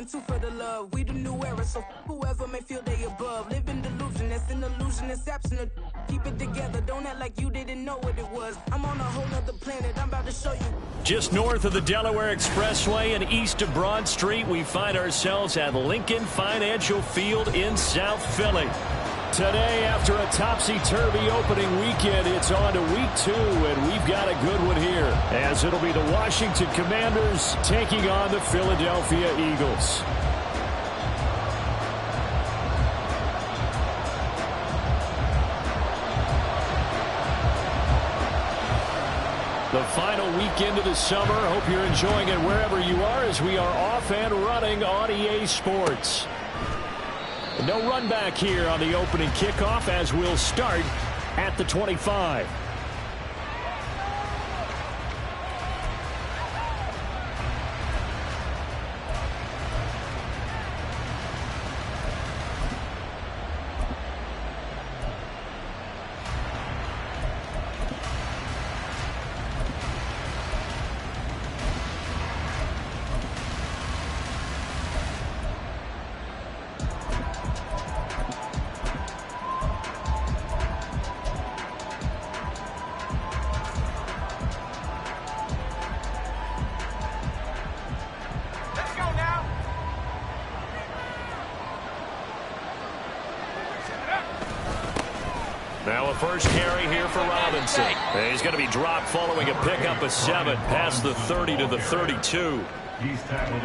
too for the love. We the new era, so whoever may feel they above. Live in delusion, that's an illusion, it's absent. Keep it together, don't act like you didn't know what it was. I'm on a whole nother planet, I'm about to show you. Just north of the Delaware Expressway and east of Broad Street, we find ourselves at Lincoln Financial Field in South Philly. Today, after a topsy-turvy opening weekend, it's on to week 2, and we've got a good one here, as it'll be the Washington Commanders taking on the Philadelphia Eagles. The final weekend of the summer. Hope you're enjoying it wherever you are, as we are off and running on EA Sports. No run back here on the opening kickoff, as we'll start at the 25. Now a first carry here for Robinson. And he's going to be dropped following a pickup of 7 past the 30 to the 32.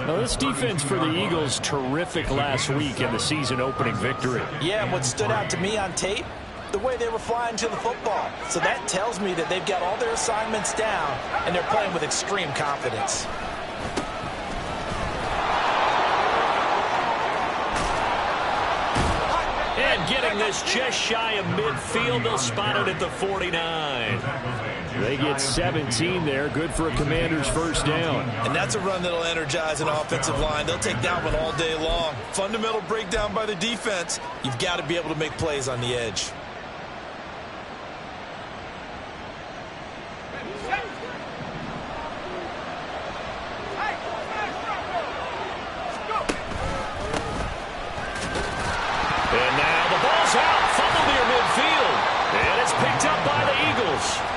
Now this defense for the Eagles, terrific last week in the season opening victory. Yeah, and what stood out to me on tape, the way they were flying to the football. So that tells me that they've got all their assignments down and they're playing with extreme confidence. And getting this just shy of midfield, they'll spot it at the 49. They get 17 there, good for a Commander's first down. And that's a run that'll energize an offensive line. They'll take that one all day long. Fundamental breakdown by the defense. You've got to be able to make plays on the edge.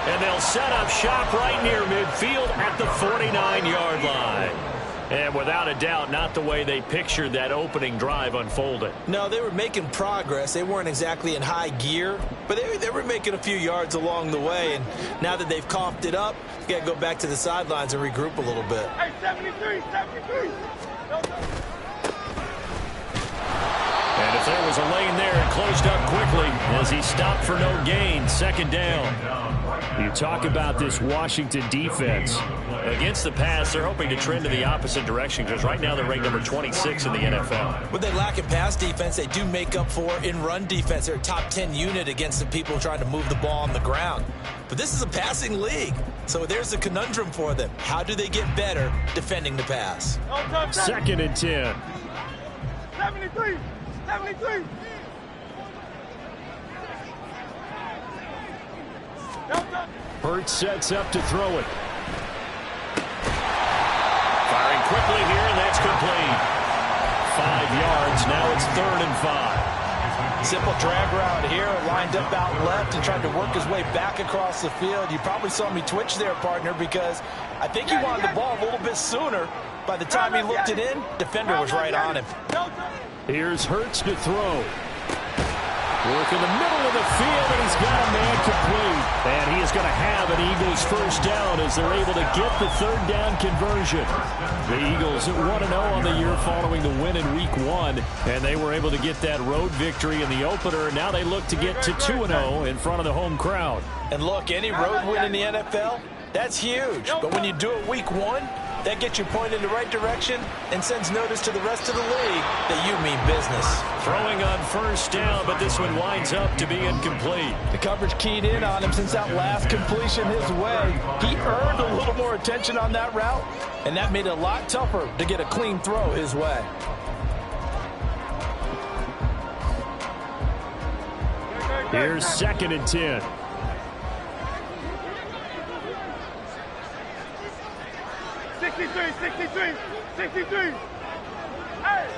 And they'll set up shop right near midfield at the 49-yard line. And without a doubt, not the way they pictured that opening drive unfolded. No, they were making progress. They weren't exactly in high gear, but they were making a few yards along the way. And now that they've coughed it up, you got to go back to the sidelines and regroup a little bit. Hey, 73, 73. And if there was a lane there, it closed up quickly as he stopped for no gain. Second down. You talk about this Washington defense. Against the pass, they're hoping to trend in the opposite direction because right now they're ranked number 26 in the NFL. When they lack in pass defense, they do make up for in run defense. They're a top 10 unit against the people trying to move the ball on the ground. But this is a passing league, so there's a conundrum for them. How do they get better defending the pass? Second and 10. 73, 73. Hurts sets up to throw it. Firing quickly here, and that's complete. 5 yards. Now it's 3rd and 5. Simple drag route here, lined up out left and tried to work his way back across the field. You probably saw me twitch there, partner, because I think he wanted the ball a little bit sooner. By the time he looked it in, defender was right on him. Here's Hurts to throw. Work in the middle of the field, and he's got a man complete. And he is going to have an Eagles first down as they're able to get the 3rd down conversion. The Eagles 1-0 on the year following the win in Week 1, and they were able to get that road victory in the opener. Now they look to get to 2-0 in front of the home crowd. And look, any road win in the NFL, that's huge. But when you do it Week 1, that gets you pointed in the right direction and sends notice to the rest of the league that you mean business. Throwing on first down, but this one winds up to be incomplete. The coverage keyed in on him since that last completion his way. He earned a little more attention on that route, and that made it a lot tougher to get a clean throw his way. Here's 2nd and 10. Hey!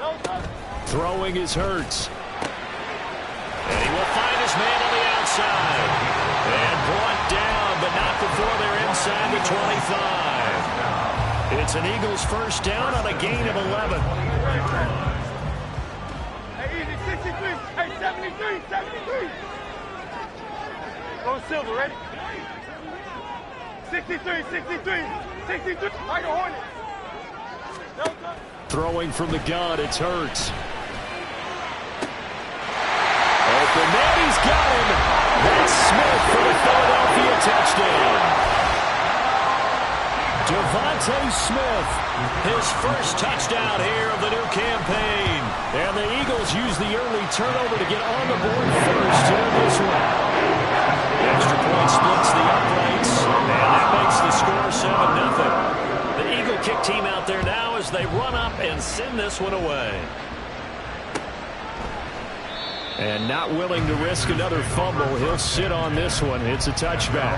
No, no. Throwing is Hurts. And he will find his man on the outside. And brought down, but not before they're inside the 25. It's an Eagles first down on a gain of 11. Hey, easy, 63. Hey, 73, 73. Go Silver, ready? 63, 63, 63. Like a Hornet. No, no. Throwing from the gun, it's Hurts. Open man, he's got him. That's Smith for the Philadelphia touchdown. Devontae Smith, his first touchdown here of the new campaign. And the Eagles use the early turnover to get on the board first here in this one. The extra point splits the uprights, and that makes the score 7-0. The Eagle kick team out there now as they run up and send this one away. And not willing to risk another fumble, he'll sit on this one. It's a touchback.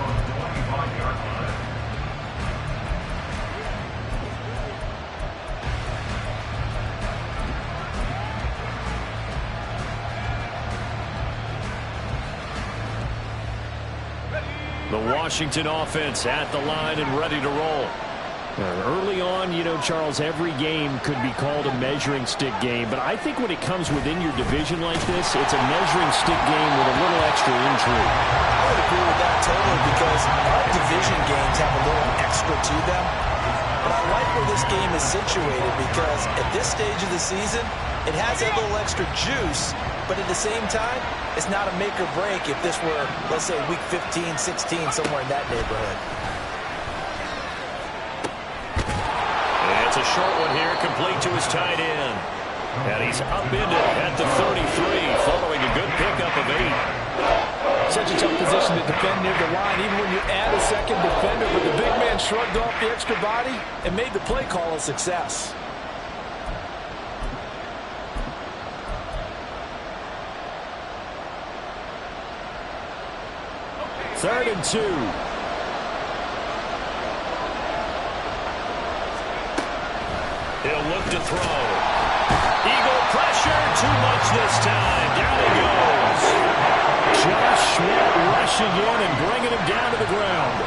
The Washington offense at the line and ready to roll. Early on, you know, Charles, every game could be called a measuring stick game. But I think when it comes within your division like this, it's a measuring stick game with a little extra intrigue. I would agree with that totally because our division games have a little extra to them. But I like where this game is situated because at this stage of the season, it has that little extra juice. But at the same time, it's not a make or break if this were, let's say, week 15, 16, somewhere in that neighborhood. It's a short one here, complete to his tight end. And he's upended at the 33, following a good pickup of 8. Such a tough position to defend near the line, even when you add a second defender. But the big man shrugged off the extra body and made the play call a success. Third and 2. He'll look to throw. Eagle pressure, too much this time. Down he goes. Josh Sweat rushing in and bringing him down to the ground.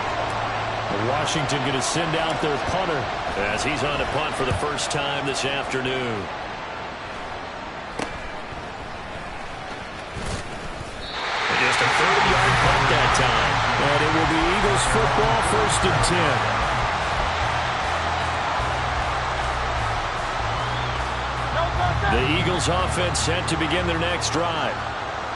Washington going to send out their punter as he's on to punt for the first time this afternoon. Just a 30-yard punt that time. And it will be Eagles football, 1st and 10. The Eagles offense set to begin their next drive.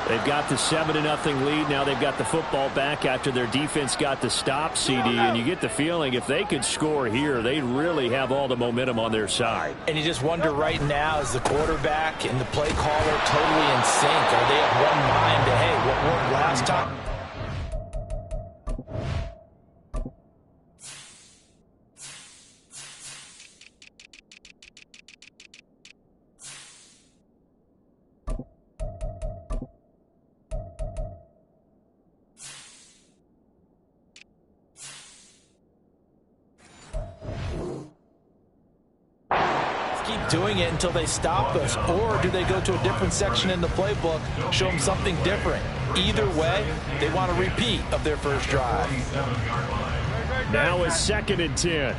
They've got the 7-0 lead. Now they've got the football back after their defense got the stop, CD. And you get the feeling if they could score here, they really have all the momentum on their side. And you just wonder right now, is the quarterback and the play caller totally in sync? Are they of one mind to, hey, what worked last time? Doing it until they stop us, or do they go to a different section in the playbook, show them something different? Either way, they want a repeat of their first drive. Now a 2nd and 10.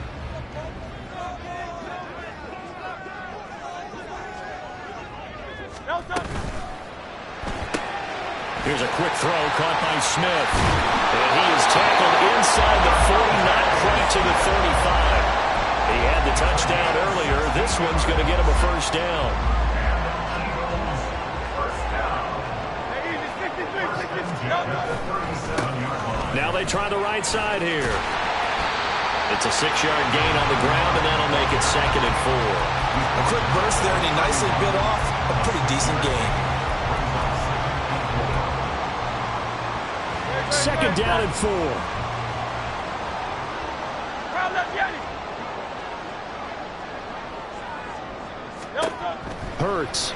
Here's a quick throw caught by Smith. And he is tackled inside the 40, not quite to the 35. He had the touchdown earlier. This one's going to get him a first down. Now they try the right side here. It's a 6-yard gain on the ground, and that'll make it 2nd and 4. A quick burst there, and he nicely bit off a pretty decent gain. 2nd down and 4. Hurts.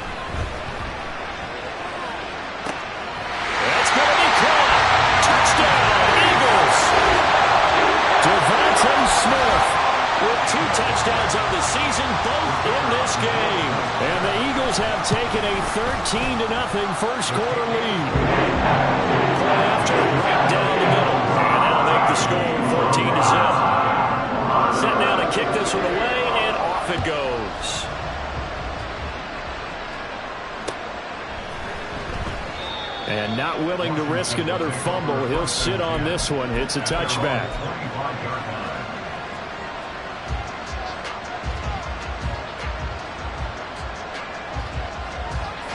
That's going to be caught. Touchdown, Eagles. Devontae Smith with 2 touchdowns on the season, have taken a 13-0 first quarter lead. Point after, right down the middle. And that'll make the score 14-0. Set now to kick this one away, and off it goes. And not willing to risk another fumble. He'll sit on this one. It's a touchback.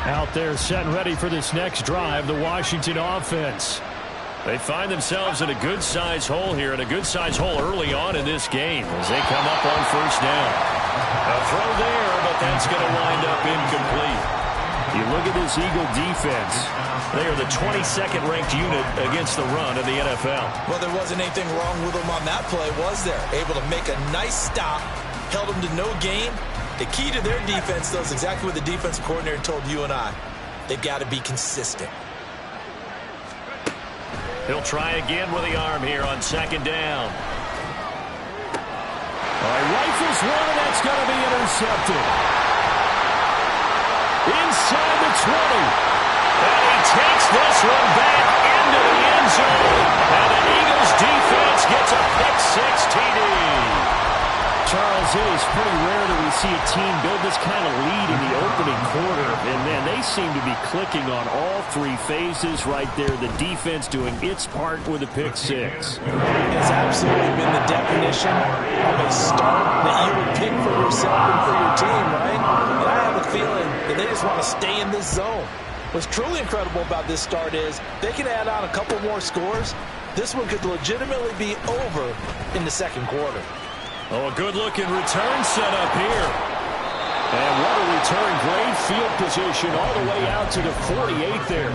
Out there set and ready for this next drive, the Washington offense. They find themselves in a good-sized hole here, and a good-sized hole early on in this game as they come up on first down. A throw there, but that's going to wind up incomplete. You look at this Eagle defense. They are the 22nd ranked unit against the run in the NFL. Well, there wasn't anything wrong with them on that play, was there? Able to make a nice stop, held them to no gain. The key to their defense, though, is exactly what the defense coordinator told you and I. They've got to be consistent. He'll try again with the arm here on second down. Rifles one, and that's going to be intercepted. Inside the 20. And he takes this one back into the end zone. And the Eagles defense gets a pick-6 TD. Charles, it is pretty rare that we see a team build this kind of lead in the opening quarter. And, man, they seem to be clicking on all three phases right there. The defense doing its part with a pick-6. It's absolutely been the definition of a start that you would pick for yourself and for your team, right? And I have a feeling that they just want to stay in this zone. What's truly incredible about this start is they can add on a couple more scores. This one could legitimately be over in the second quarter. Oh, a good-looking return set up here. And what a return. Great field position all the way out to the 48 there.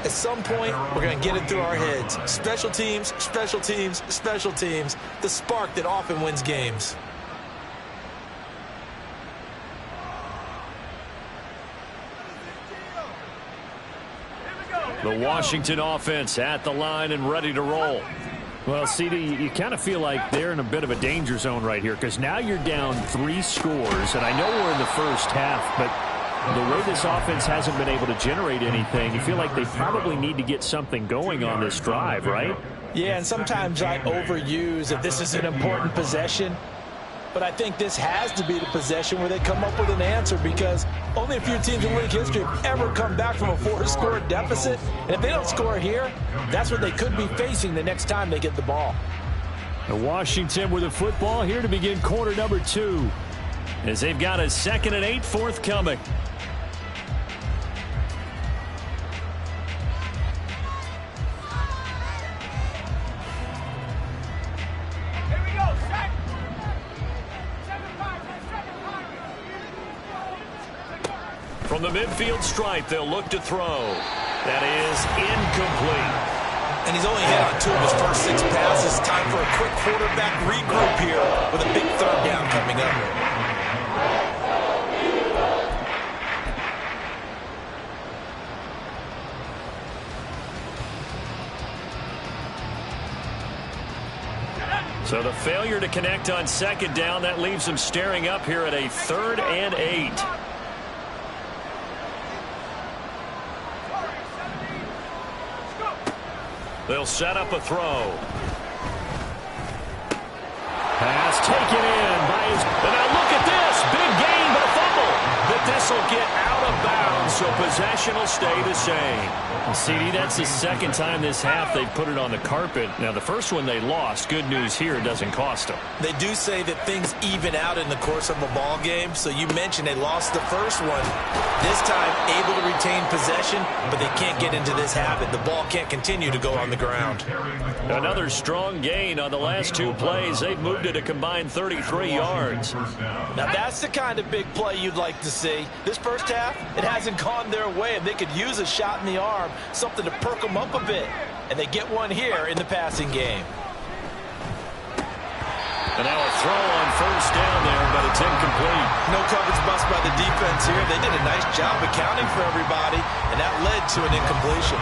At some point, we're going to get it through our heads. Special teams, special teams, special teams. The spark that often wins games. The Washington offense at the line and ready to roll. Well, CD, you kind of feel like they're in a bit of a danger zone right here because now you're down 3 scores, and I know we're in the first half, but the way this offense hasn't been able to generate anything, you feel like they probably need to get something going on this drive, right? Yeah, and sometimes I overuse that this is an important possession. But I think this has to be the possession where they come up with an answer because only a few teams in league history have ever come back from a 4-score deficit. And if they don't score here, that's what they could be facing the next time they get the ball. And Washington with the football here to begin quarter number 2 as they've got a 2nd and 8 forthcoming. From the midfield stripe, they'll look to throw. That is incomplete. And he's only hit on 2 of his first 6 passes. Time for a quick quarterback regroup here with a big third down coming up. So the failure to connect on second down, that leaves them staring up here at a 3rd and 8. They'll set up a throw. Pass taken in by his... And now look at this. Big gain, but a fumble. But this will get out of bounds, so possession will stay the same. CD, that's the 2nd time this half they've put it on the carpet. Now, the first one they lost. Good news here, it doesn't cost them. They do say that things even out in the course of a ball game. So you mentioned they lost the first one. This time, able to retain possession, but they can't get into this habit. The ball can't continue to go on the ground. Another strong gain on the last 2 plays. They've moved it a combined 33 yards. Now, that's the kind of big play you'd like to see. This first half, it hasn't gone their way, and they could use a shot in the arm, something to perk them up a bit. And they get one here in the passing game. And now a throw on first down there, but it's incomplete. No coverage bust by the defense here. They did a nice job accounting for everybody, and that led to an incompletion.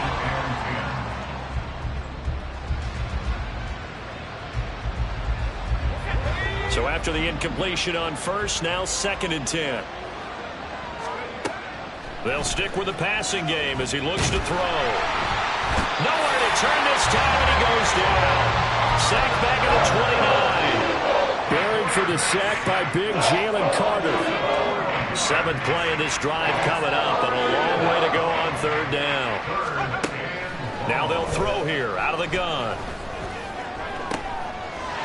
So after the incompletion on first, now 2nd and 10. They'll stick with the passing game as he looks to throw. Nowhere to turn this time, and he goes down. Sacked back at the 29. Buried for the sack by big Jalen Carter. 7th play of this drive coming up, and a long way to go on 3rd down. Now they'll throw here out of the gun.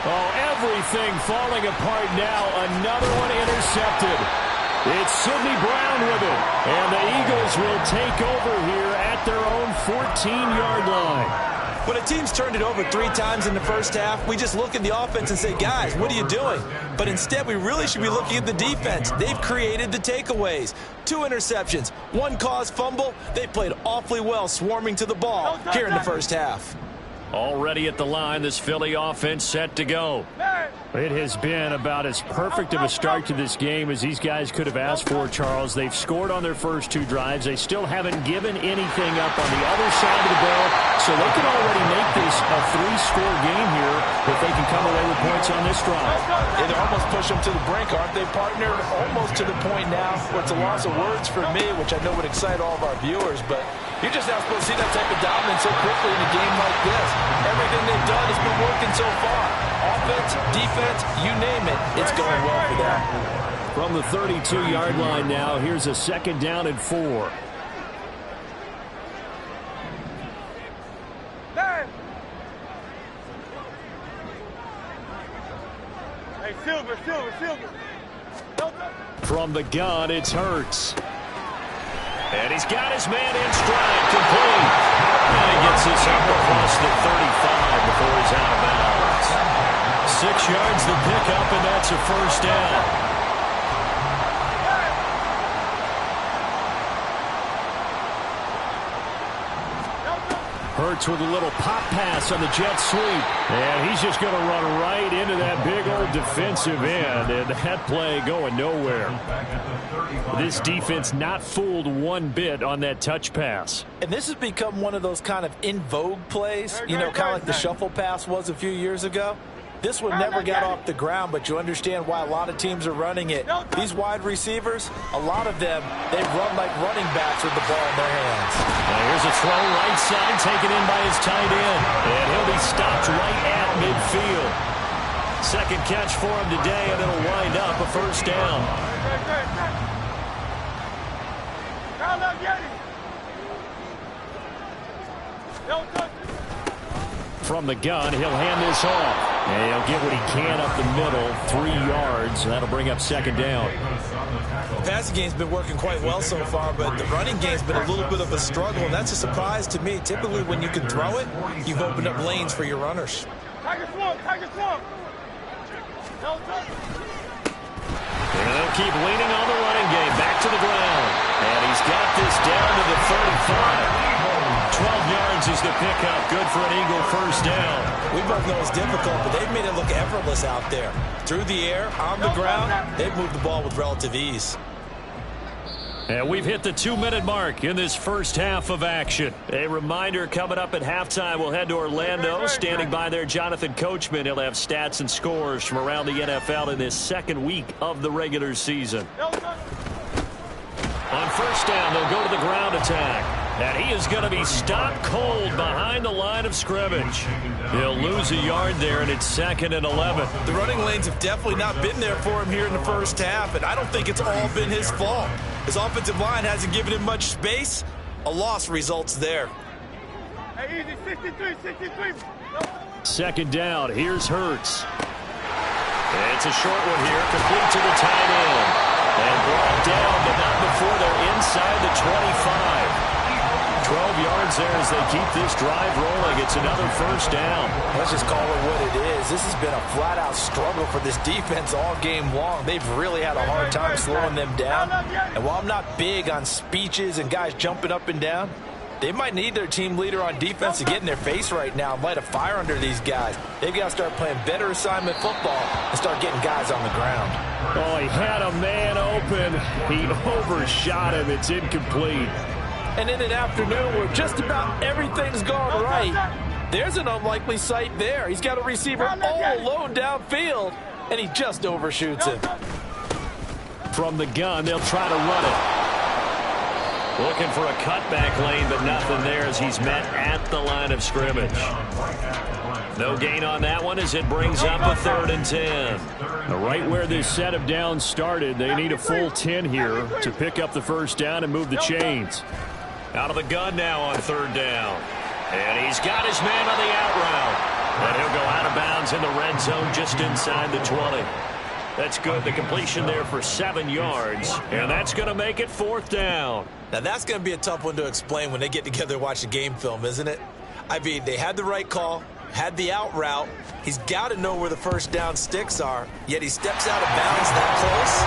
Oh, everything falling apart now. Another one intercepted. It's Sidney Brown with it. And the Eagles will take over here at their own 14-yard line. When a team's turned it over 3 times in the first half, we just look at the offense and say, guys, what are you doing? But instead, we really should be looking at the defense. They've created the takeaways. 2 interceptions, 1 caused fumble. They played awfully well swarming to the ball here in the first half. Already at the line, this Philly offense set to go. It has been about as perfect of a start to this game as these guys could have asked for, Charles. They've scored on their first 2 drives. They still haven't given anything up on the other side of the ball, so they can already make this a 3-score game here if they can come away with points on this drive. Yeah, they're almost pushing them to the brink, aren't they, partner? Almost to the point now where it's a loss of words for me, which I know would excite all of our viewers, but you're just not supposed to see that type of dominance so quickly in a game like this. Everything they've done has been working so far. Offense, defense, you name it, it's going well for them. From the 32-yard line now, here's a 2nd down and 4. Hey, Silver. From the gun, it's Hurts. And he's got his man in stride, complete. And he gets this up across the 35 before he's out of bounds. 6 yards the pickup, and that's a 1st down. Hurts with a little pop pass on the jet sweep. And he's just going to run right into that big old defensive end. And that play going nowhere. This defense not fooled one bit on that touch pass. And this has become one of those kind of in vogue plays, you know, kind of like the shuffle pass was a few years ago. This one never got off the ground, but you understand why a lot of teams are running it. These wide receivers, a lot of them, they run like running backs with the ball in their hands. Now here's a throw right side taken in by his tight end. And he'll be stopped right at midfield. 2nd catch for him today, and it'll wind up a 1st down. From the gun, he'll hand this off. And he'll get what he can up the middle, 3 yards. And that'll bring up 2nd down. The passing game's been working quite well so far, but the running game's been a little bit of a struggle, and that's a surprise to me. Typically, when you can throw it, you've opened up lanes for your runners. Tiger swamp. And they'll keep leaning on the running game. Back to the ground. And he's got this down to the 35. 12 yards is the pickup. Good for an Eagle 1st down. We both know it's difficult, but they've made it look effortless out there. Through the air, on the ground, they've moved the ball with relative ease. And we've hit the 2-minute mark in this first half of action. A reminder, coming up at halftime, we'll head to Orlando. Standing by there, Jonathan Coachman. He'll have stats and scores from around the NFL in this 2nd week of the regular season. On 1st down, they'll go to the ground attack. And he is going to be stopped cold behind the line of scrimmage. He'll lose a yard there, and it's 2nd and 11. The running lanes have definitely not been there for him here in the first half, and I don't think it's all been his fault. His offensive line hasn't given him much space. A loss results there. Hey, easy, 63. 2nd down. Here's Hurts. It's a short one here, complete to the tight end. And brought down, but not before they're inside the 25. 12 yards there as they keep this drive rolling. It's another 1st down. Let's just call it what it is. This has been a flat-out struggle for this defense all game long. They've really had a hard time slowing them down. And while I'm not big on speeches and guys jumping up and down, they might need their team leader on defense to get in their face right now and light a fire under these guys. They've got to start playing better assignment football and start getting guys on the ground. Oh, he had a man open. He overshot him. It's incomplete. And in an afternoon where just about everything's gone right, there's an unlikely sight there. He's got a receiver all alone downfield, and he just overshoots him. From the gun, they'll try to run it. Looking for a cutback lane, but nothing there as he's met at the line of scrimmage. No gain on that one as it brings up a 3rd and 10. Right where this set of downs started, they need a full 10 here to pick up the first down and move the chains. Out of the gun now on 3rd down. And he's got his man on the out route. And he'll go out of bounds in the red zone just inside the 20. That's good. The completion there for 7 yards. And that's going to make it 4th down. Now, that's going to be a tough one to explain when they get together and watch the game film, isn't it? I mean, they had the right call, had the out route. He's got to know where the first down sticks are, yet he steps out of bounds that close.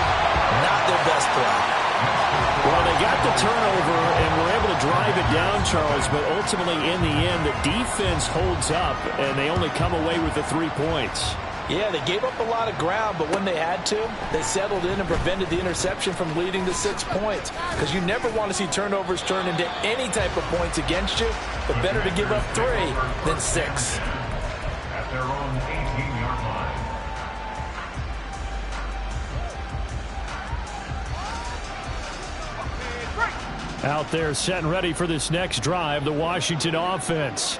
Not their best play. Well, they got the turnover and were able to drive it down, Charles, but ultimately in the end, the defense holds up, and they only come away with the 3 points. Yeah, they gave up a lot of ground, but when they had to, they settled in and prevented the interception from leading to 6 points. Because you never want to see turnovers turn into any type of points against you, but better to give up 3 than 6. At their own 18-yard line. Out there set and ready for this next drive, the Washington offense.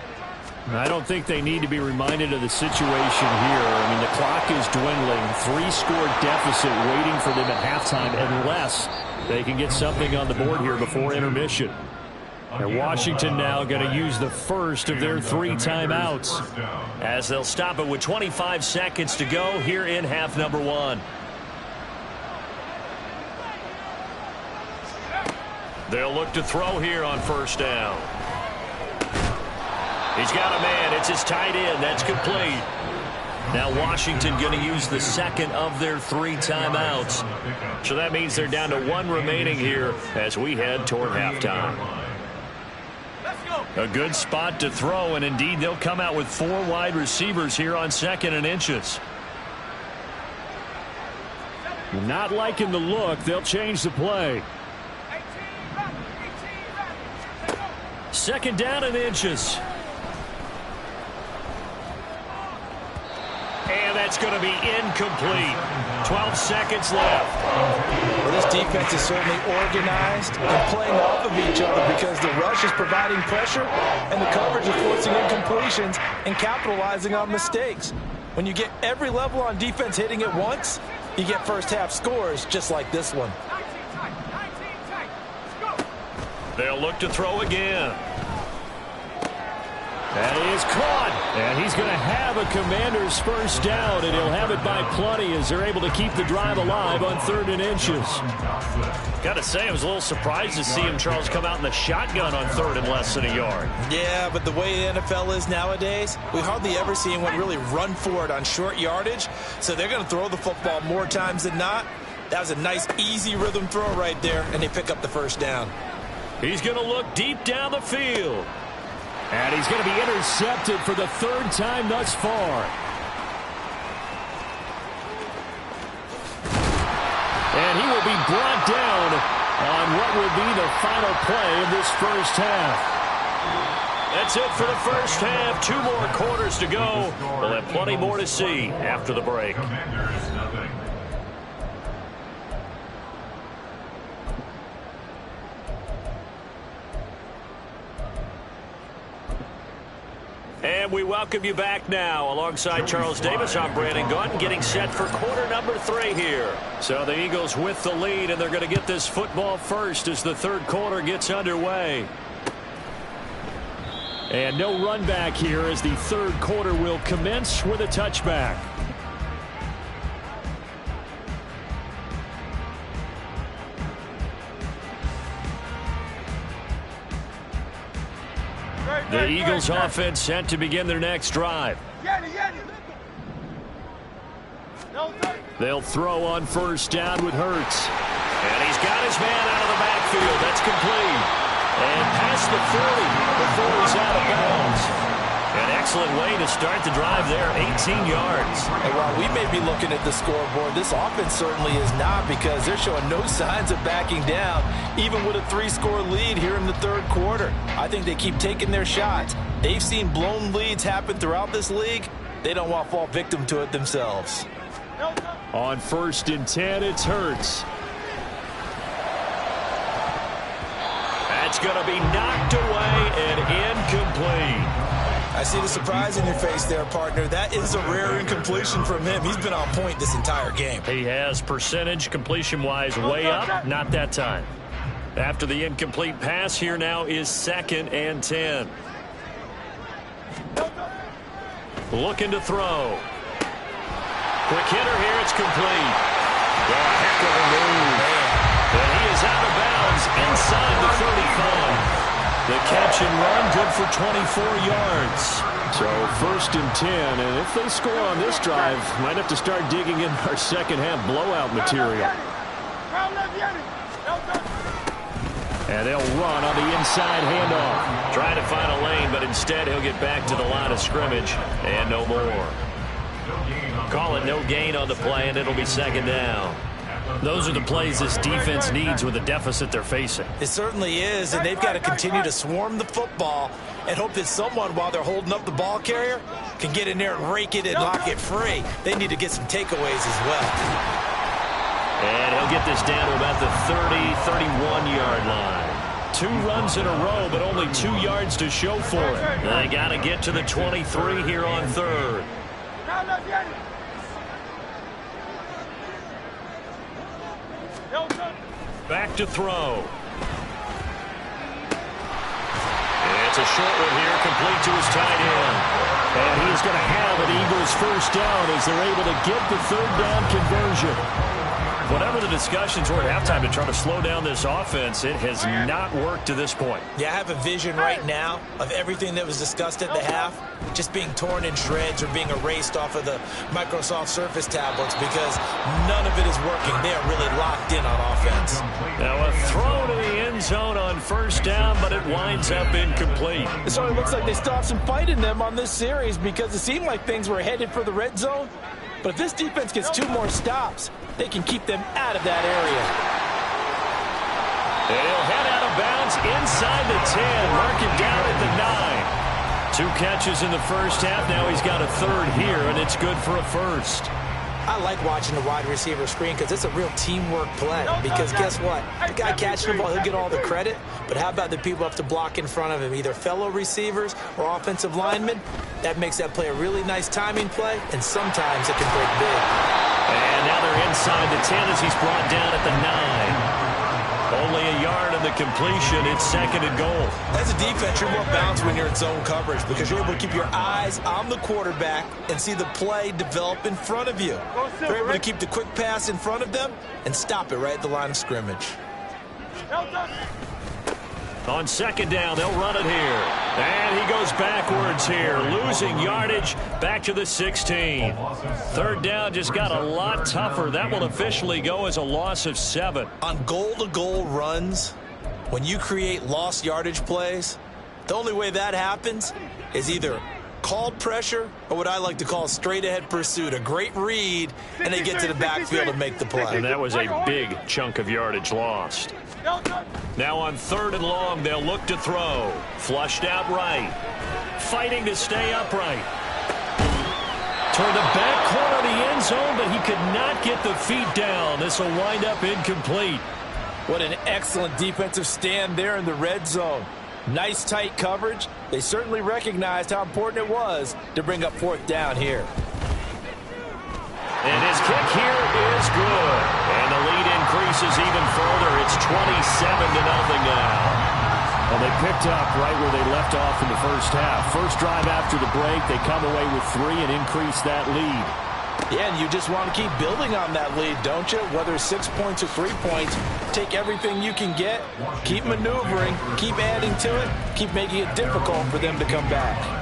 I don't think they need to be reminded of the situation here. I mean, the clock is dwindling. 3-score deficit waiting for them at halftime unless they can get something on the board here before intermission. And Washington now going to use the first of their 3 timeouts as they'll stop it with 25 seconds to go here in half number 1. They'll look to throw here on 1st down. He's got a man. It's his tight end. That's complete. Now Washington going to use the 2nd of their 3 timeouts. So that means they're down to 1 remaining here as we head toward halftime. A good spot to throw, and indeed they'll come out with 4 wide receivers here on 2nd and inches. Not liking the look. They'll change the play. 2nd down and inches. And that's going to be incomplete. 12 seconds left. Well, this defense is certainly organized and playing off of each other because the rush is providing pressure and the coverage is forcing incompletions and capitalizing on mistakes. When you get every level on defense hitting at once, you get first half scores just like this one. They'll look to throw again. That is caught, and he's going to have a Commander's first down, and he'll have it by plenty as they're able to keep the drive alive on 3rd and inches. Got to say, I was a little surprised to see him, Charles, come out in the shotgun on 3rd and less than a yard. Yeah, but the way the NFL is nowadays, we hardly ever see anyone really run for it on short yardage, so they're going to throw the football more times than not. That was a nice, easy rhythm throw right there, and they pick up the first down. He's going to look deep down the field. And he's going to be intercepted for the 3rd time thus far. And he will be brought down on what will be the final play of this first half. That's it for the first half. 2 more quarters to go. We'll have plenty more to see after the break. And we welcome you back now. Alongside Charles Davis, I'm Brandon Gunn, getting set for quarter number 3 here. So the Eagles with the lead, and they're going to get this football first as the 3rd quarter gets underway. And no run back here as the 3rd quarter will commence with a touchback. The Eagles offense set to begin their next drive. They'll throw on 1st down with Hurts. And he's got his man out of the backfield. That's complete. And past the 40 before he's out of bounds. An excellent way to start the drive there, 18 yards. And while we may be looking at the scoreboard, this offense certainly is not because they're showing no signs of backing down, even with a 3-score lead here in the 3rd quarter. I think they keep taking their shots. They've seen blown leads happen throughout this league. They don't want to fall victim to it themselves. On 1st and 10, it's Hurts. That's going to be knocked away and incomplete. I see the surprise in your face there, partner. That is a rare incompletion from him. He's been on point this entire game. He has percentage completion-wise way up, not that time. After the incomplete pass, here now is 2nd and 10. Looking to throw. Quick hitter here, it's complete. Oh, a heck of a move. And he is out of bounds inside the 35. The catch and run, good for 24 yards. So 1st and 10, and if they score on this drive, might have to start digging in our second-half blowout material. And they'll run on the inside handoff. Trying to find a lane, but instead he'll get back to the line of scrimmage, and no more. Call it no gain on the play, and it'll be 2nd down. Those are the plays this defense needs with the deficit they're facing. It certainly is, and they've got to continue to swarm the football and hope that someone, while they're holding up the ball carrier, can get in there and rake it and knock it free. They need to get some takeaways as well. And he'll get this down to about the 30, 31-yard line. 2 runs in a row, but only 2 yards to show for it. They got to get to the 23 here on 3rd. Back to throw. It's a short one here, complete to his tight end. And he's going to have an Eagles first down as they're able to get the 3rd down conversion. Whatever the discussions were at halftime to try to slow down this offense, it has not worked to this point. Yeah, I have a vision right now of everything that was discussed at the half just being torn in shreds or being erased off of the Microsoft Surface tablets because none of it is working. They are really locked in on offense. Now a throw to the end zone on 1st down, but it winds up incomplete. So it looks like they still have some fight in them on this series because it seemed like things were headed for the red zone. But if this defense gets 2 more stops, they can keep them out of that area. And he'll head out of bounds inside the 10, mark it down at the 9. 2 catches in the first half. Now he's got a 3rd here, and it's good for a 1st. I like watching the wide receiver screen because it's a real teamwork play. Because guess what? The guy catching the ball, he'll get all the credit. But how about the people have to block in front of him, either fellow receivers or offensive linemen? That makes that play a really nice timing play, and sometimes it can break big. And now they're inside the 10 as he's brought down at the 9. Only a yard in the completion. It's 2nd and goal. As a defense, you're more balanced when you're in zone coverage because you're able to keep your eyes on the quarterback and see the play develop in front of you. You're able to keep the quick pass in front of them and stop it right at the line of scrimmage. On 2nd down, they'll run it here. And he goes backwards here, losing yardage back to the 16. 3rd down just got a lot tougher. That will officially go as a loss of 7. On goal-to-goal runs, when you create lost yardage plays, the only way that happens is either called pressure or what I like to call straight-ahead pursuit, a great read, and they get to the backfield and make the play. And that was a big chunk of yardage lost. Now on 3rd and long, they'll look to throw. Flushed out right. Fighting to stay upright. Toward the back corner of the end zone, but he could not get the feet down. This will wind up incomplete. What an excellent defensive stand there in the red zone. Nice tight coverage. They certainly recognized how important it was to bring up 4th down here. And his kick here is good. And the lead increases even further. It's 27-0 now. Well, they picked up right where they left off in the first half. First drive after the break, they come away with 3 and increase that lead. Yeah, and you just want to keep building on that lead, don't you? Whether it's 6 points or 3 points, take everything you can get, keep maneuvering, keep adding to it, keep making it difficult for them to come back.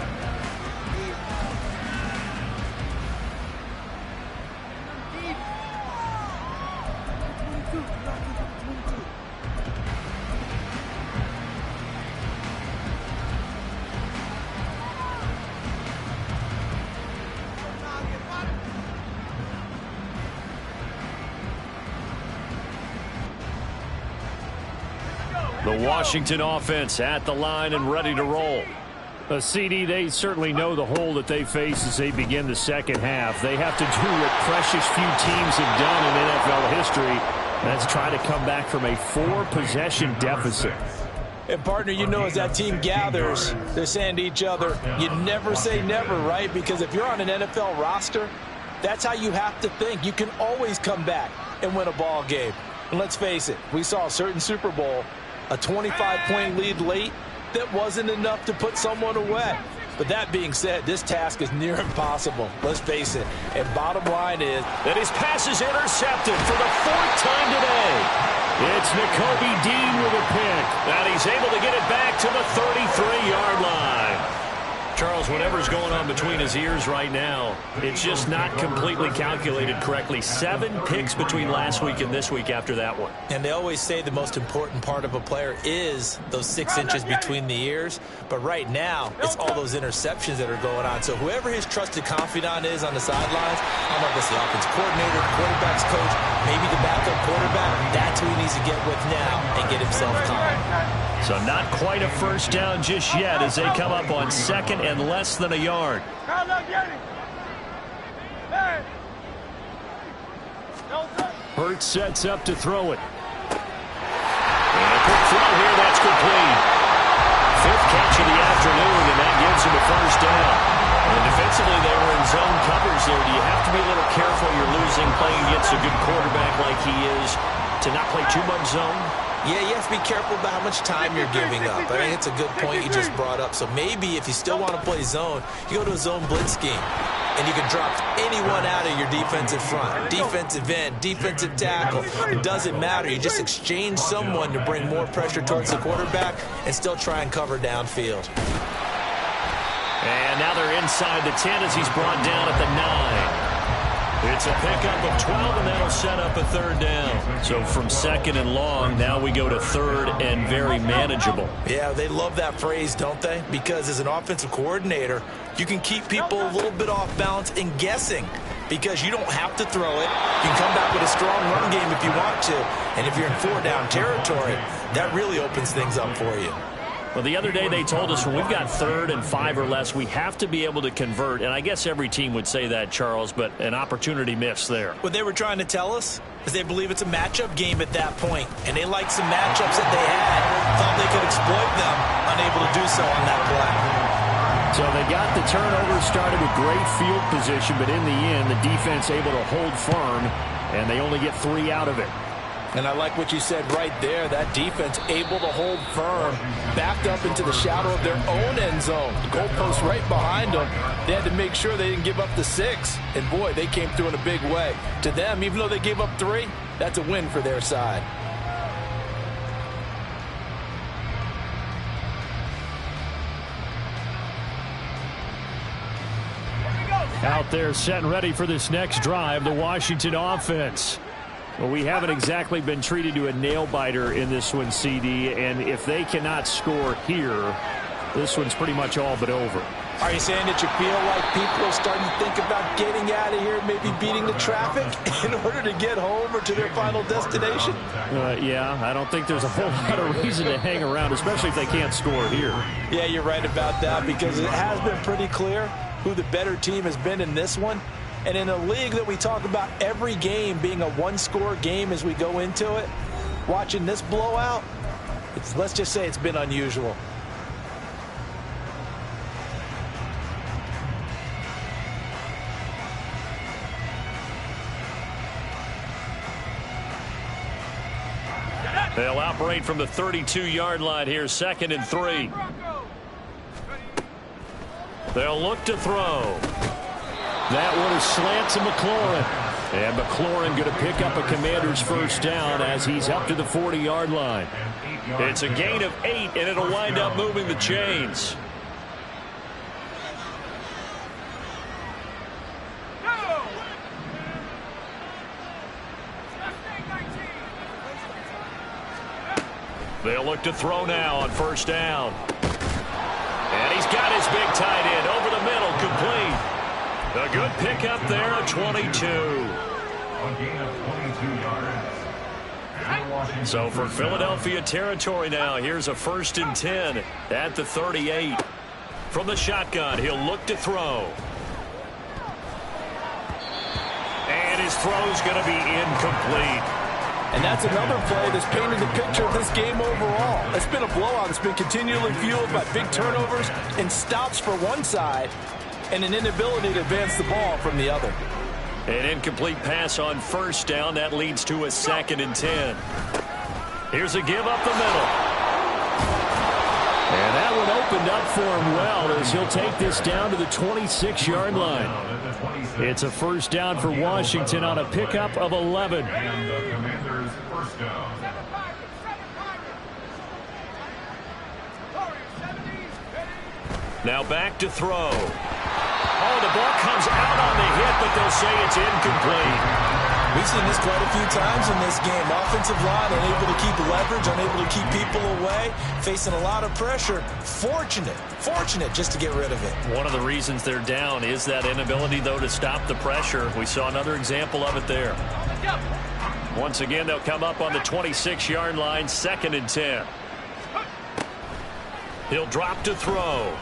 The Washington offense at the line and ready to roll. CD, they certainly know the hole that they face as they begin the second half. They have to do what precious few teams have done in NFL history. That's try to come back from a 4-possession deficit. And, partner, you know, as that team gathers, they're saying to each other, you never say never, right? Because if you're on an NFL roster, that's how you have to think. You can always come back and win a ball game. And let's face it, we saw a certain Super Bowl, a 25-point lead late that wasn't enough to put someone away. But that being said, this task is near impossible. Let's face it. And bottom line is that his pass is intercepted for the 4th time today. It's Nakobe Dean with a pick. And he's able to get it back to the 33-yard line. Charles, whatever's going on between his ears right now, it's just not completely calculated correctly. 7 picks between last week and this week after that one. And they always say the most important part of a player is those 6 inches between the ears. But right now, it's all those interceptions that are going on. So whoever his trusted confidant is on the sidelines, I don't know if it's the offensive coordinator, the quarterback's coach, maybe the backup quarterback, that's who he needs to get with now and get himself calm. So not quite a first down just yet as they come up on 2nd and less than a yard. Hurts sets up to throw it. And a quick throw here, that's complete. 5th catch of the afternoon, and that gives him a first down. And defensively, they were in zone covers there. Do you have to be a little careful? You're losing, playing against a good quarterback like he is, to not play too much zone? Yeah, you have to be careful about how much time you're giving up. I think it's a good point you just brought up. So maybe if you still want to play zone, you go to a zone blitz scheme. And you can drop anyone out of your defensive front. Defensive end, defensive tackle. It doesn't matter. You just exchange someone to bring more pressure towards the quarterback and still try and cover downfield. And now they're inside the 10 as he's brought down at the 9. It's a pickup of 12, and that'll set up a 3rd down. So from 2nd and long, now we go to 3rd and very manageable. Yeah, they love that phrase, don't they? Because as an offensive coordinator, you can keep people a little bit off balance and guessing because you don't have to throw it. You can come back with a strong run game if you want to. And if you're in 4-down territory, that really opens things up for you. Well, the other day they told us when we've got 3rd and 5 or less, we have to be able to convert. And I guess every team would say that, Charles, but an opportunity missed there. What they were trying to tell us is they believe it's a matchup game at that point. And they liked some matchups that they had, thought they could exploit them, unable to do so on that play. So they got the turnover started with great field position, but in the end, the defense able to hold firm, and they only get 3 out of it. And I like what you said right there. That defense able to hold firm, backed up into the shadow of their own end zone. The goalpost right behind them. They had to make sure they didn't give up the 6. And, boy, they came through in a big way. To them, even though they gave up 3, that's a win for their side. Out there set and ready for this next drive, the Washington offense. Well, we haven't exactly been treated to a nail-biter in this one, CD, and if they cannot score here, this one's pretty much all but over. Are you saying that you feel like people are starting to think about getting out of here, maybe beating the traffic in order to get home or to their final destination? Yeah, I don't think there's a whole lot of reason to hang around, especially if they can't score here. Yeah, you're right about that because it has been pretty clear who the better team has been in this one. And in a league that we talk about every game being a one-score game as we go into it, watching this blowout, let's just say it's been unusual. They'll operate from the 32-yard line here, 2nd and 3. They'll look to throw. That one is slant to McLaurin. And McLaurin going to pick up a Commander's first down as he's up to the 40-yard line. It's a gain of 8, and it'll wind up moving the chains. They'll look to throw now on first down. And he's got his big tight end over the middle, complete. A good pickup there at 22. A gain of 22 yards. So for Philadelphia territory now, here's a 1st and 10 at the 38. From the shotgun, he'll look to throw. And his throw's going to be incomplete. And that's another play that's painted the picture of this game overall. It's been a blowout. It's been continually fueled by big turnovers and stops for one side and an inability to advance the ball from the other. An incomplete pass on first down. That leads to a 2nd and 10. Here's a give up the middle. And that one opened up for him well as he'll take this down to the 26-yard line. It's a first down for Washington on a pickup of 11. And the Commanders' first down. Now back to throw. Oh, the ball comes out on the hit, but they'll say it's incomplete. We've seen this quite a few times in this game. Offensive line unable to keep leverage, unable to keep people away, facing a lot of pressure. Fortunate just to get rid of it. One of the reasons they're down is that inability, though, to stop the pressure. We saw another example of it there. Once again, they'll come up on the 26-yard line, 2nd and 10. He'll drop to throw.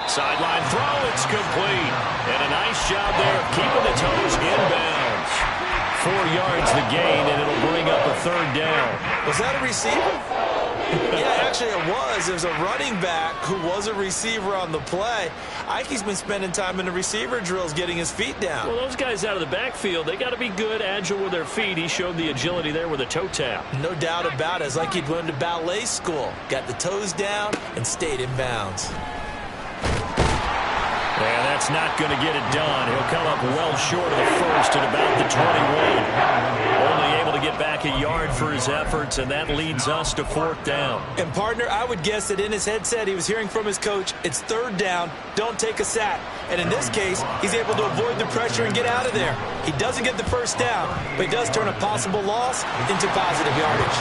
Sideline throw, it's complete. And a nice job there of keeping the toes inbounds. 4 yards the gain, and it'll bring up a 3rd down. Was that a receiver? Yeah, actually it was. There's a running back who was a receiver on the play. Ike's been spending time in the receiver drills getting his feet down. Well, those guys out of the backfield, they got to be good, agile with their feet. He showed the agility there with a toe tap. No doubt about it. It's like he'd went to ballet school. Got the toes down and stayed in bounds. And that's not going to get it done. He'll come up well short of the first at about the 21. Only able to get back a yard for his efforts, and that leads us to 4th down. And, partner, I would guess that in his headset he was hearing from his coach, it's 3rd down, don't take a sack. And in this case, he's able to avoid the pressure and get out of there. He doesn't get the first down, but he does turn a possible loss into positive yardage.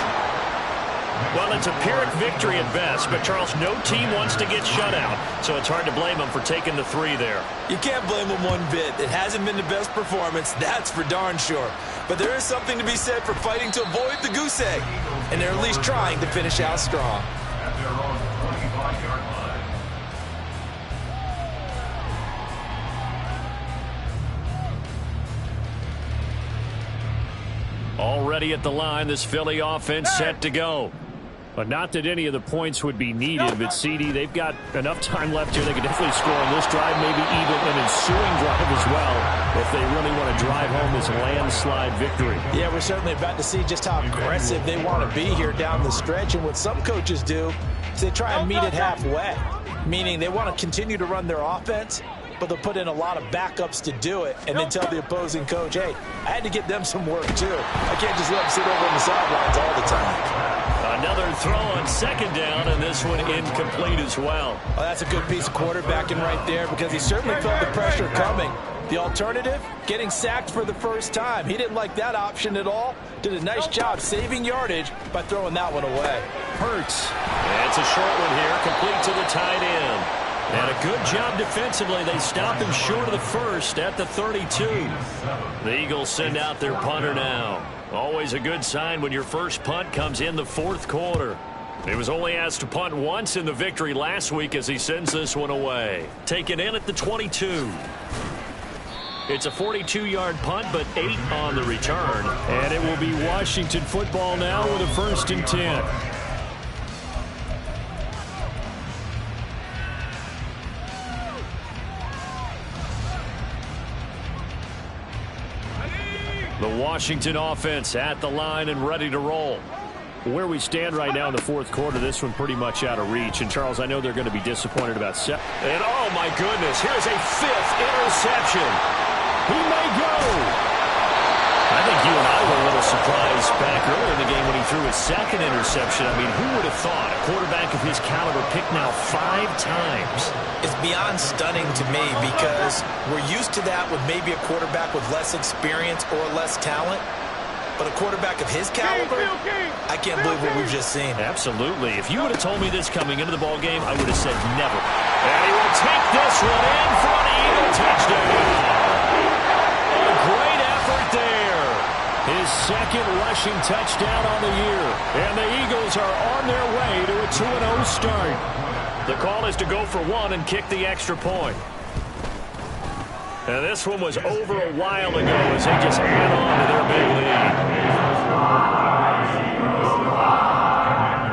Well, it's a Pyrrhic victory at best, but, Charles, no team wants to get shut out, so it's hard to blame them for taking the 3 there. You can't blame them one bit. It hasn't been the best performance, that's for darn sure. But there is something to be said for fighting to avoid the goose egg, and they're at least trying to finish out strong. At their own 25-yard line. Already at the line, this Philly offense set to go. But not that any of the points would be needed, but CD, they've got enough time left here. They could definitely score on this drive, maybe even an ensuing drive as well, if they really want to drive home this landslide victory. Yeah, we're certainly about to see just how aggressive they want to be here down the stretch. And what some coaches do is they try and meet it halfway, meaning they want to continue to run their offense, but they'll put in a lot of backups to do it and then tell the opposing coach, hey, I had to get them some work too. I can't just let them sit over on the sidelines all the time. Another throw on 2nd down, and this one incomplete as well. Well, that's a good piece of quarterbacking right there because he certainly felt the pressure coming. The alternative, getting sacked for the first time. He didn't like that option at all. Did a nice job saving yardage by throwing that one away. Hurts. And it's a short one here, complete to the tight end. And a good job defensively. They stop him short of the first at the 32. The Eagles send out their punter now. Always a good sign when your first punt comes in the 4th quarter. He was only asked to punt once in the victory last week as he sends this one away. Taken in at the 22. It's a 42-yard punt, but 8 on the return. And it will be Washington football now with a 1st and 10. The Washington offense at the line and ready to roll. Where we stand right now in the 4th quarter, this one pretty much out of reach. And, Charles, I know they're going to be disappointed about And, oh, my goodness, here's a 5th interception. He may go. I think you and I were a little surprised back earlier in the game when he threw his 2nd interception. I mean, who would have thought a quarterback of his caliber picked now 5 times? It's beyond stunning to me because we're used to that with maybe a quarterback with less experience or less talent. But a quarterback of his caliber, I can't believe what we've just seen. Absolutely. If you would have told me this coming into the ball game, I would have said never. And he will take this one in for an Eagle touchdown. A great effort there. His 2nd rushing touchdown on the year. And the Eagles are on their way to a 2-0 start. The call is to go for 1 and kick the extra point. And this one was over a while ago as they just add on to their big lead.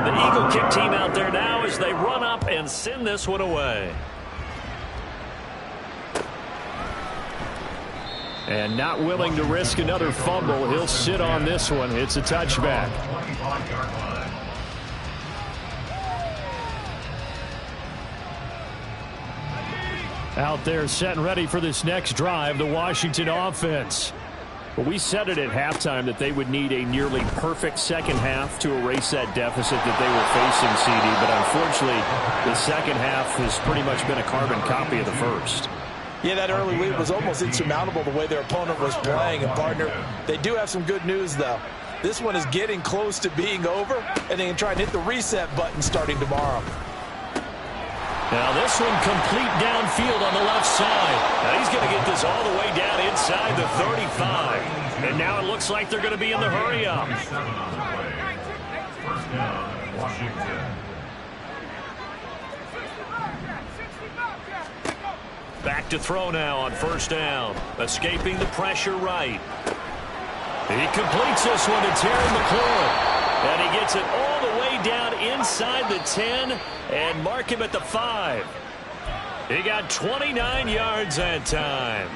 The Eagle kick team out there now as they run up and send this one away. And not willing to risk another fumble, he'll sit on this one. It's a touchback. Out there set and ready for this next drive, the Washington offense. Well, we said it at halftime that they would need a nearly perfect second half to erase that deficit that they were facing, CD. But unfortunately, the second half has pretty much been a carbon copy of the first. Yeah, that early lead was almost insurmountable the way their opponent was playing. And, partner, they do have some good news, though. This one is getting close to being over, and they can try and hit the reset button starting tomorrow. Now this one complete downfield on the left side. Now he's going to get this all the way down inside the 35. And now it looks like they're going to be in the hurry-up. First down, Washington. Back to throw now on first down. Escaping the pressure right. He completes this one to Terry McLaurin. And he gets it all the way down inside the 10 and mark him at the 5. He got 29 yards that time.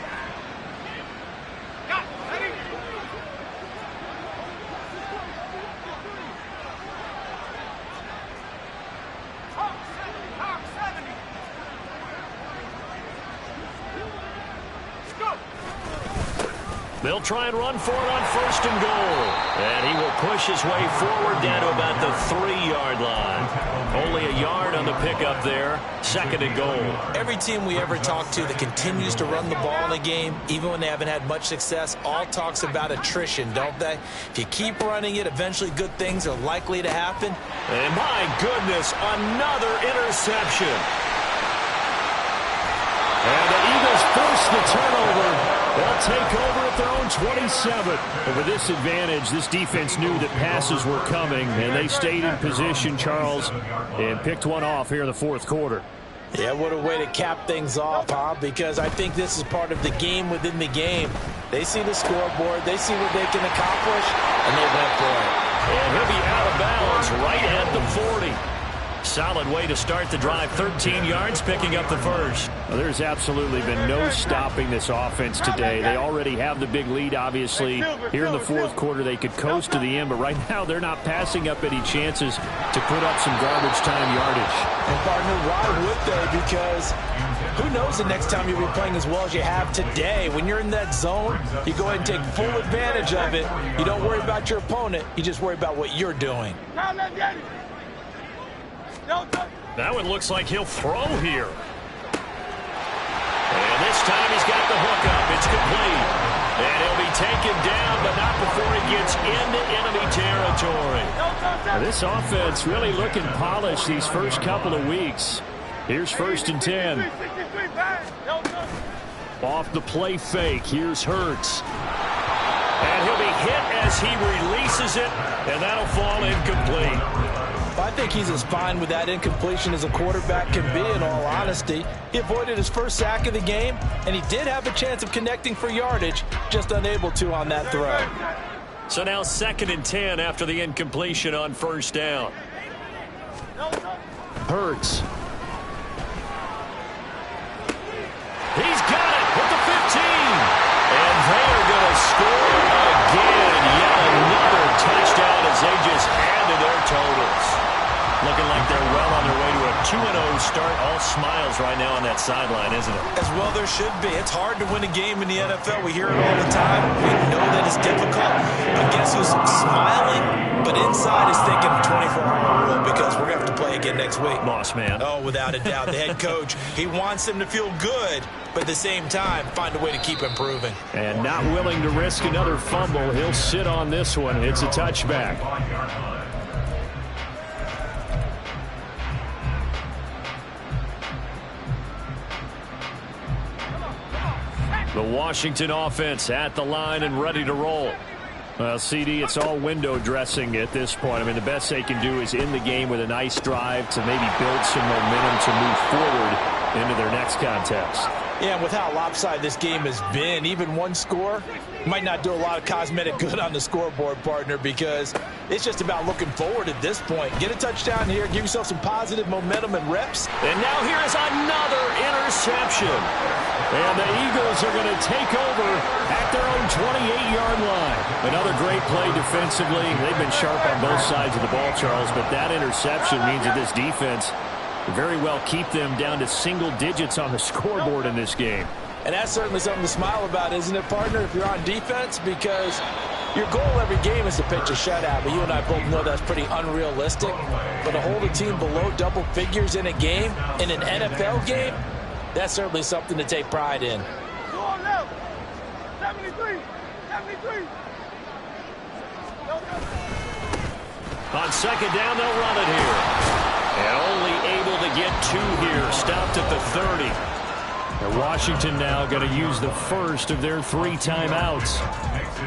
They'll try and run for it on first and goal. And he will push his way forward down to about the 3-yard line. Only a yard on the pickup there. Second and goal. Every team we ever talk to that continues to run the ball in a game, even when they haven't had much success, all talks about attrition, don't they? If you keep running it, eventually good things are likely to happen. And my goodness, another interception. And the Eagles force the turnover. They'll take over at their own 27. And with this advantage, this defense knew that passes were coming, and they stayed in position, Charles, and picked one off here in the fourth quarter. Yeah, what a way to cap things off, huh? Because I think this is part of the game within the game. They see the scoreboard, they see what they can accomplish, and they went for it. And he'll be out of bounds right at the 40. Solid way to start the drive. 13 yards, picking up the first. Well, there's absolutely been no stopping this offense today. They already have the big lead, obviously. Here in the fourth quarter, they could coast to the end, but right now they're not passing up any chances to put up some garbage time yardage. And, partner, why would they? Because who knows the next time you'll be playing as well as you have today. When you're in that zone, you go ahead and take full advantage of it. You don't worry about your opponent. You just worry about what you're doing. That one looks like he'll throw here. And this time he's got the hook up. It's complete. And he'll be taken down, but not before he gets into enemy territory. Now, this offense really looking polished these first couple of weeks. Here's first and 10. Off the play fake. Here's Hurts. And he'll be hit as he releases it, and that'll fall incomplete. I think he's as fine with that incompletion as a quarterback can be, in all honesty. He avoided his first sack of the game, and he did have a chance of connecting for yardage, just unable to on that throw. So now second and 10 after the incompletion on first down. Hurts. He's got it with the 15. And they are going to score again. Yet another touchdown as they just add to their totals. Looking like they're well on their way to a 2-0 start. All smiles right now on that sideline, isn't it? As well there should be. It's hard to win a game in the NFL. We hear it all the time. We know that it's difficult. But guess who's smiling? But inside is thinking 24-hour rule because we're going to have to play again next week. Boss man. Oh, without a doubt. The head coach, he wants them to feel good, but at the same time, find a way to keep improving. And not willing to risk another fumble. He'll sit on this one. It's a touchback. The Washington offense at the line and ready to roll. CD, it's all window dressing at this point. I mean, the best they can do is end the game with a nice drive to maybe build some momentum to move forward into their next contest. Yeah, with how lopsided this game has been, even one score might not do a lot of cosmetic good on the scoreboard, partner, because it's just about looking forward at this point. Get a touchdown here, give yourself some positive momentum and reps. And now here is another interception. And the Eagles are going to take over at their own 28-yard line. Another great play defensively. They've been sharp on both sides of the ball, Charles, but that interception means that this defense very well keep them down to single digits on the scoreboard in this game. And that's certainly something to smile about, isn't it, partner, if you're on defense? Because your goal every game is to pitch a shutout, but you and I both know that's pretty unrealistic. But to hold a team below double figures in a game, in an NFL game, that's certainly something to take pride in. Go on left. 73. 73. On second down, they'll run it here. And only able to get 2 here. Stopped at the 30. And Washington now going to use the first of their 3 timeouts.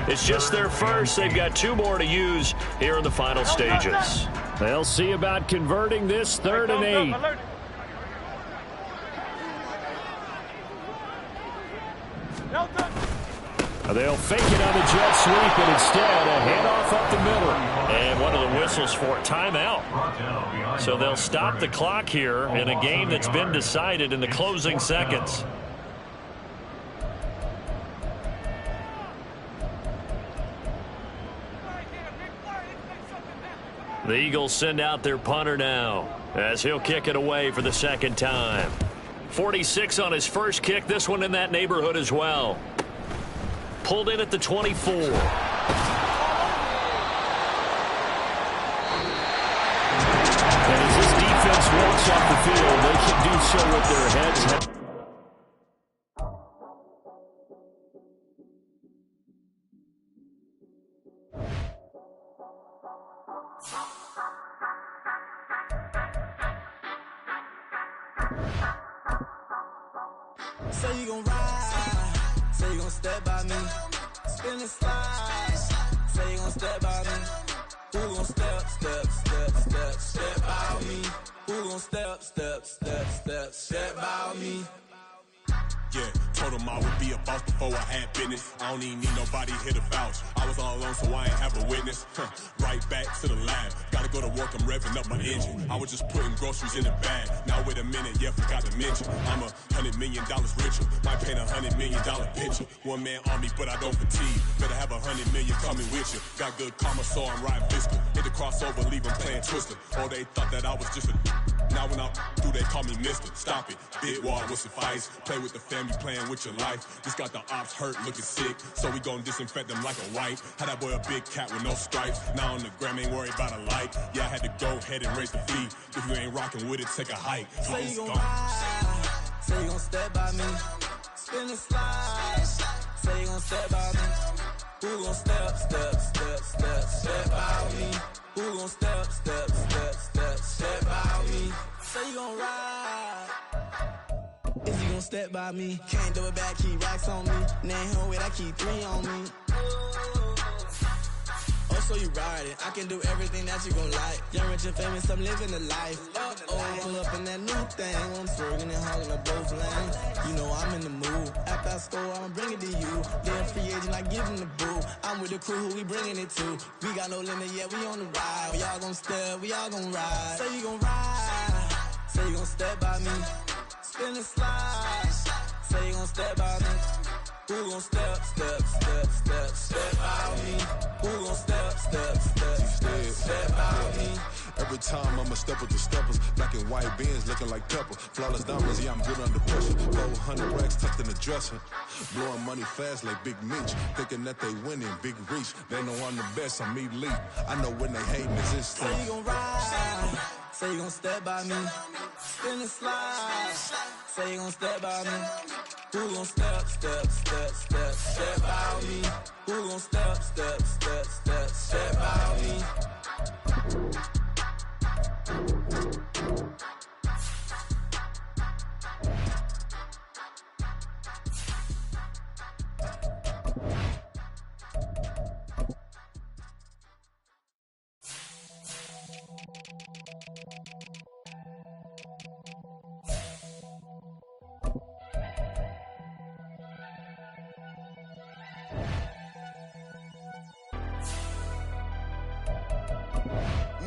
It's just their first. They've got 2 more to use here in the final stages. They'll see about converting this 3rd and 8. They'll fake it on the jet sweep, and instead a handoff up the middle. And one of the whistles for timeout. So they'll stop the clock here in a game that's been decided in the closing seconds. The Eagles send out their punter now as he'll kick it away for the 2nd time. 46 on his first kick, this one in that neighborhood as well. Pulled in at the 24. And as this defense walks off the field, they can do so with their heads. Say you gon' ride, say you gon' step by me, spin and slide, say you gon' step by me, who gon' step by me, who gon' step by me. Yeah, told him I would be a boss before I had business. I don't even need nobody here to vouch. I was all alone, so I ain't have a witness. Right back to the lab. Gotta go to work, I'm revving up my engine. I was just putting groceries in the bag. Now wait a minute, yeah, forgot to mention. I'm $100 million richer. Might paint $100 million picture. One man army, but I don't fatigue. Better have $100 million coming with you. Got good karma, so I'm riding fiscal. Hit the crossover, leave them playing Twister. Oh, they thought that I was just a... Now when I do, they call me mister. Stop it. Big wall with suffice. Play with the family, playing with your life. This got the ops hurt, looking sick. So we gon' disinfect them like a wipe. Had that boy a big cat with no stripes. Now on the gram, ain't worried about a light. Yeah, I had to go ahead and raise the fee. If you ain't rocking with it, take a hike. Say you gon' ride, say you gon' step by me, spin and slide, say you gon' step by me, who gon' step by me, who gon' step by me, say you gon' ride, is you gon' step by me, can't do it back, keep racks on me, name home with I keep 3 on me. Oh, so you ride it. I can do everything that you gon' like. Young, rich, and famous, I'm living the life. Uh-oh, pull up in that new thing. I'm swerving and hogging up both lanes. You know I'm in the mood. After I score, I'ma bring it to you. Then free agent, I give him the boo. I'm with the crew, who we bringing it to. We got no limit, yeah, we on the ride. We all gon' step, we all gon' ride. Say you gon' ride. Say you gon' step by me. Spin and slide. Say you gon' step by me. Who gon' step by me? Who gon' step by me? Every time I'm a step with the steppers, black and white beans looking like pepper. Flawless diamonds, yeah, I'm good under pressure. 400 racks tucked in the dresser. Blowing money fast like Big Meech. Thinking that they winning, big reach. They know I'm the best, I'm elite. I know when they hating is instant. Say you gon' ride, say you gon' step by me. Spin and slide, say you gon' step by me. Who gon' step by me? Who gon' step by me?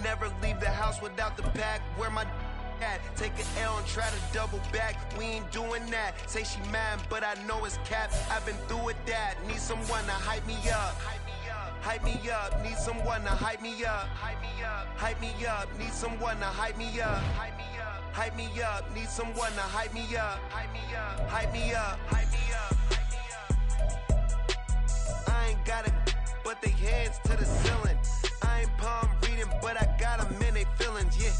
Never leave the house without the pack. Where my at? Take an L and try to double back. We ain't doing that. Say she mad, but I know it's cap. I've been through with that. Need someone to hype me up. Hype me up. Need someone to hype me up. Hype me up. Hype me up. Need someone to hype me up. Hype me up. Hype me up. Need someone to hype me up. Hype me up. Hype me up. Hype me up. I ain't got it, but they hands to the ceiling. I ain't palm reading, but I got them in they feelings, yeah.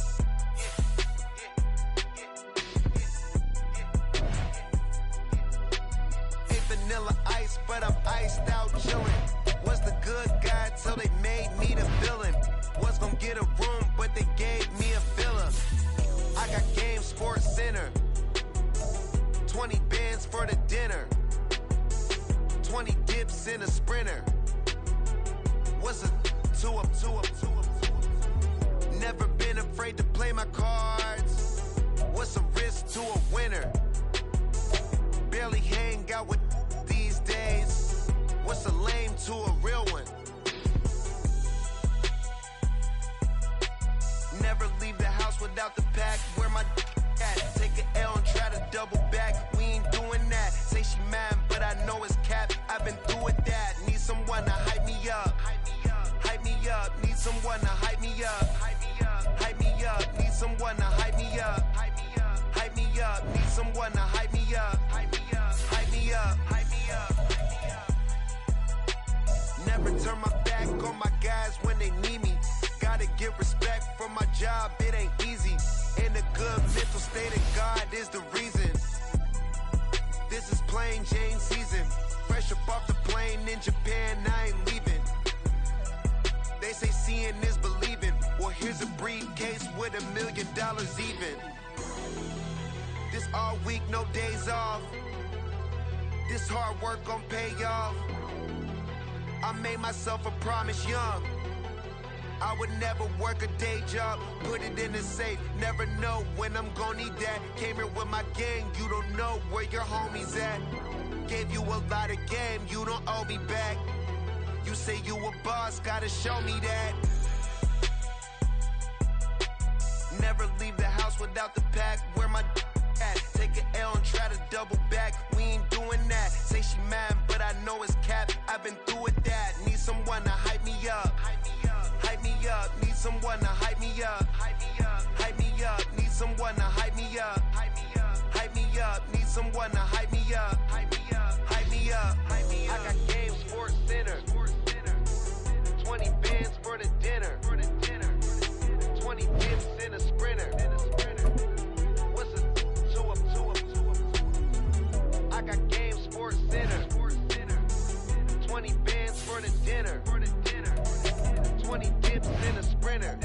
Ain't vanilla ice, but I'm iced out chillin'. Was the good guy till they made me the villain. Was gonna get a room, but they gave me a villa. I got game, Sportscenter. 20 bands for the dinner. 20 dips in a sprinter. What's a 2 up, 2 up, 2 up, 2 up? Never been afraid to play my cards. What's a risk to a winner? Barely hang out with these days. What's a lame to a real one? Never leave the house without the pack. Where my at? Take an L and try to double back. We ain't doing that. Say she mad, but I know it's cap. I've been through with that. Need someone to hype me up. Hype me up. Need someone to hype me up. Hype me up. Hype me up. Need someone to hype me up. Hype me up. Hype me up. Need someone to hype me up. Hype me up. Hype me up. Hype me up. Never turn my back on my guys when they need me. Gotta get respect for my job, it ain't easy. In a good mental state of God is the reason. This is plain Jane season. Fresh up off the plane in Japan, I ain't leaving. They say seeing is believing. Well, here's a briefcase with $1 million even. This all week, no days off. This hard work gon' pay off. I made myself a promise young. I would never work a day job, put it in the safe. Never know when I'm gon' need that. Came here with my gang, you don't know where your homies at. Gave you a lot of game, you don't owe me back. You say you a boss, gotta show me that. Never leave the house without the pack. Where my at? Take an L and try to double back. We ain't doing that. Say she mad, but I know it's cap. I've been through with that. Need someone to hype me up. Hype me up. Hype me up. Need someone to hype me up. Hype me up. Hype me up. Need someone to hype me up. Hype me up. Hype me up. Need someone to hype me up. Hype me up. Hype me up. Hype me up. I got game, Sportscenter. 20 bands for the dinner. 20 dips in a sprinter. What's a 2 up, 2 up, 2 up? I got game, Sportscenter. 20 bands for the dinner. 20 dips in a sprinter.